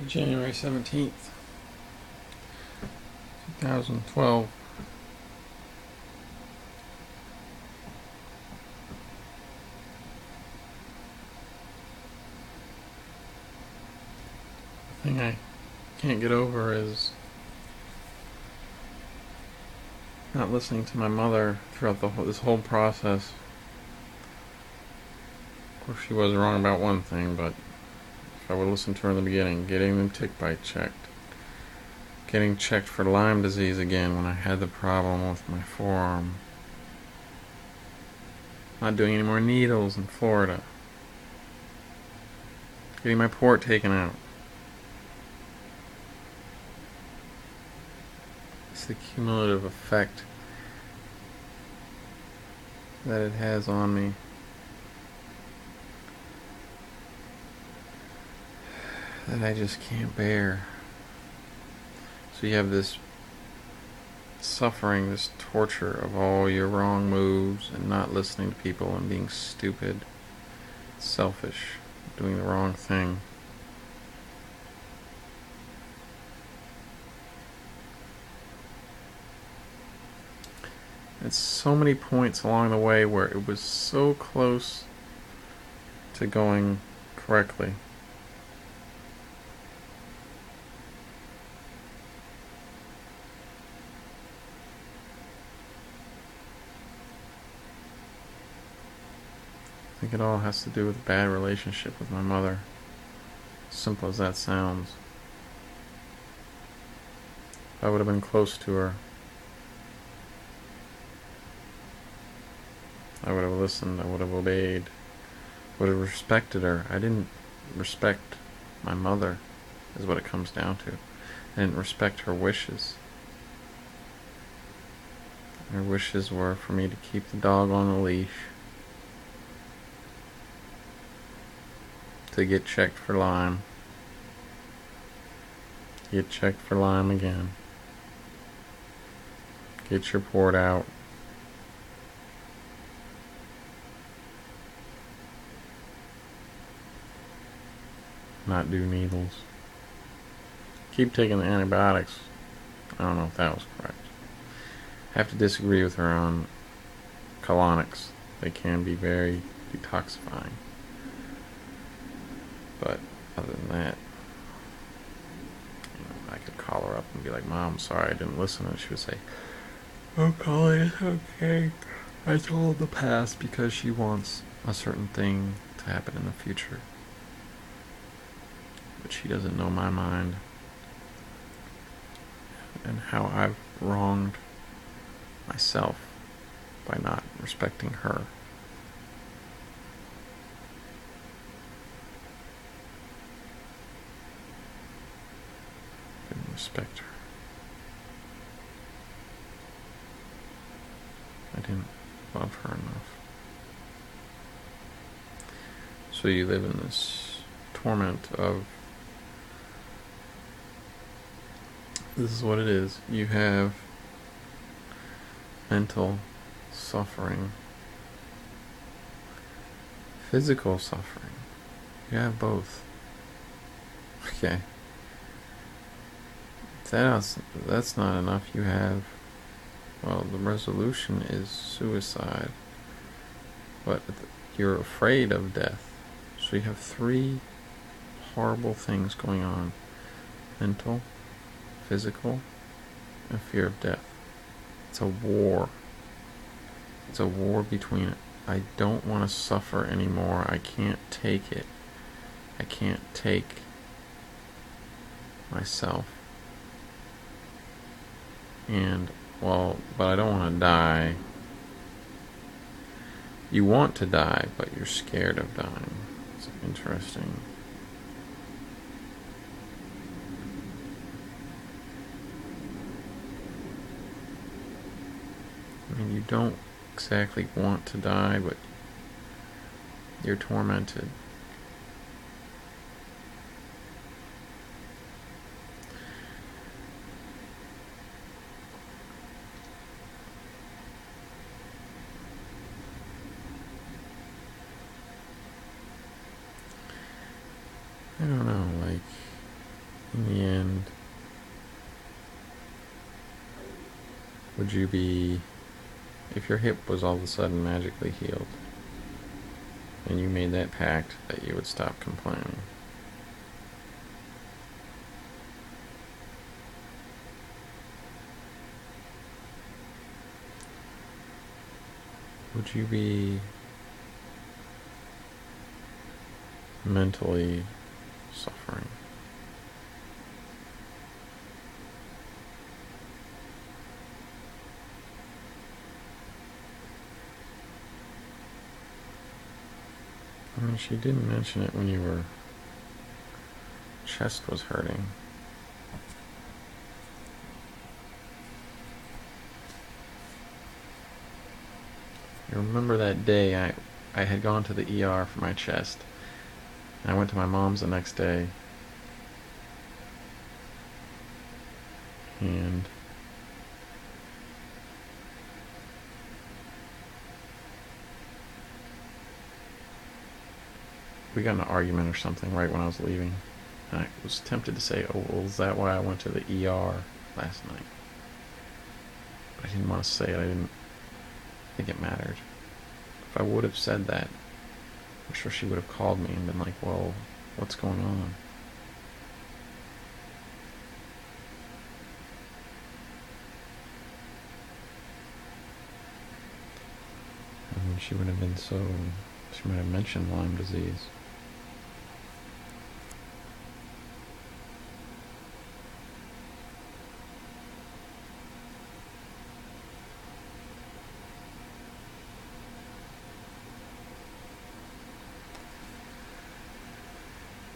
January 17th, 2012. The thing I can't get over is not listening to my mother throughout this whole process. Of course, she was wrong about one thing, but if I would listen to her in the beginning, getting the tick bite checked, getting checked for Lyme disease again when I had the problem with my forearm, not doing any more needles in Florida, getting my port taken out. It's the cumulative effect that it has on me. That I just can't bear. So you have this suffering, this torture of all your wrong moves and not listening to people and being stupid, selfish, doing the wrong thing. It's so many points along the way where it was so close to going correctly. I think it all has to do with a bad relationship with my mother. Simple as that sounds. If I would have been close to her, I would have listened, I would have obeyed, would have respected her. I didn't respect my mother, is what it comes down to. I didn't respect her wishes. Her wishes were for me to keep the dog on the leash, to get checked for Lyme, get checked for Lyme again, get your port out, not do needles, keep taking the antibiotics. I don't know if that was correct. I have to disagree with her on colonics. They can be very detoxifying. But other than that, I could call her up and be like, "Mom, sorry I didn't listen," and she would say, "Oh, Colin, it's okay. I told the past because she wants a certain thing to happen in the future. But she doesn't know my mind and how I've wronged myself by not respecting her." Didn't respect her. I didn't love her enough. So you live in this torment of, this is what it is. You have mental suffering, physical suffering. You have both. Okay. That's not enough. You have, well, the resolution is suicide, but you're afraid of death. So you have three horrible things going on: mental, physical, and fear of death. It's a war. It's a war between it. I don't want to suffer anymore. I can't take it. I can't take myself. And, well, but I don't want to die. You want to die, but you're scared of dying. It's interesting. I mean, you don't exactly want to die, but you're tormented. I don't know, like, In the end, would you be, if your hip was all of a sudden magically healed, and you made that pact that you would stop complaining, would you be mentally suffering? I mean, she didn't mention it when your chest was hurting. You remember that day I had gone to the ER for my chest, and I went to my mom's the next day, and we got in an argument or something right when I was leaving. And I was tempted to say, oh, well, is that why I went to the ER last night? But I didn't want to say it. I didn't think it mattered. If I would have said that, I'm sure she would have called me and been like, well, what's going on? I mean, she would have been so... She might have mentioned Lyme disease.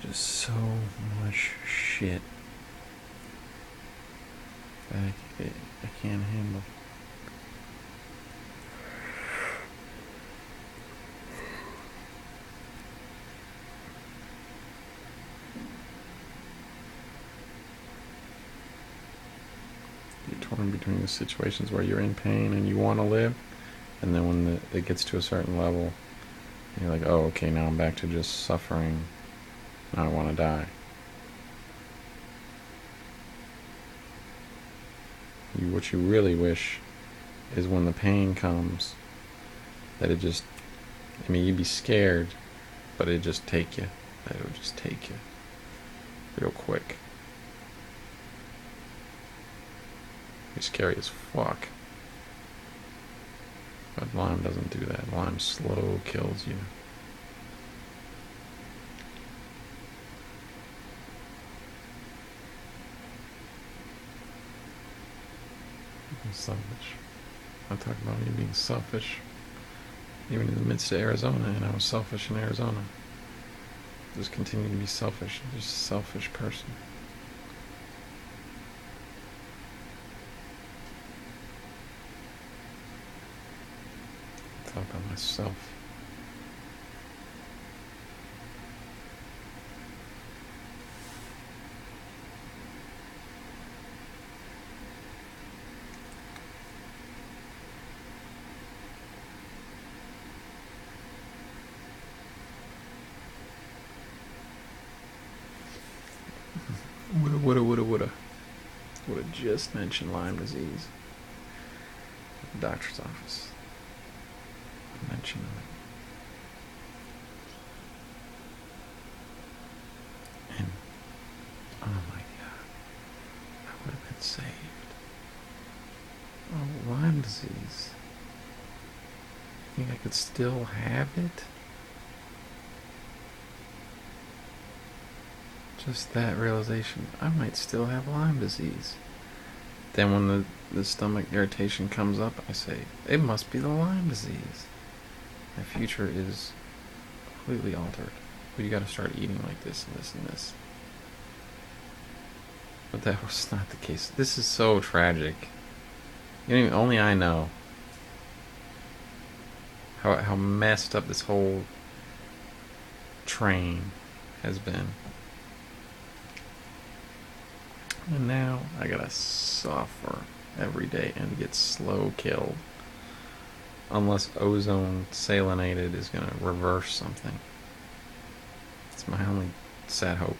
Just so much shit that I can't handle. You're torn between the situations where you're in pain and you want to live, and then when it gets to a certain level, you're like, oh, okay, now I'm back to just suffering. Now I want to die. What you really wish is when the pain comes, that it just, I mean, you'd be scared, but it'd just take you. That it would just take you real quick. It's scary as fuck. But Lyme doesn't do that. Lyme slow kills you. Selfish. I talk about me being selfish, even in the midst of Arizona, and I was selfish in Arizona. Just continue to be selfish. Just a selfish person. I talk about myself. Woulda just mentioned Lyme disease at the doctor's office. Mention it. And, oh my god, I would have been saved. Oh, Lyme disease. You think I could still have it? Just that realization, I might still have Lyme disease. Then when the stomach irritation comes up, I say, it must be the Lyme disease. My future is completely altered. But you gotta start eating like this and this and this. But that was not the case. This is so tragic. Only I know how messed up this whole train has been. And now I gotta suffer every day and get slow killed. Unless ozone salinated is gonna reverse something. It's my only sad hope.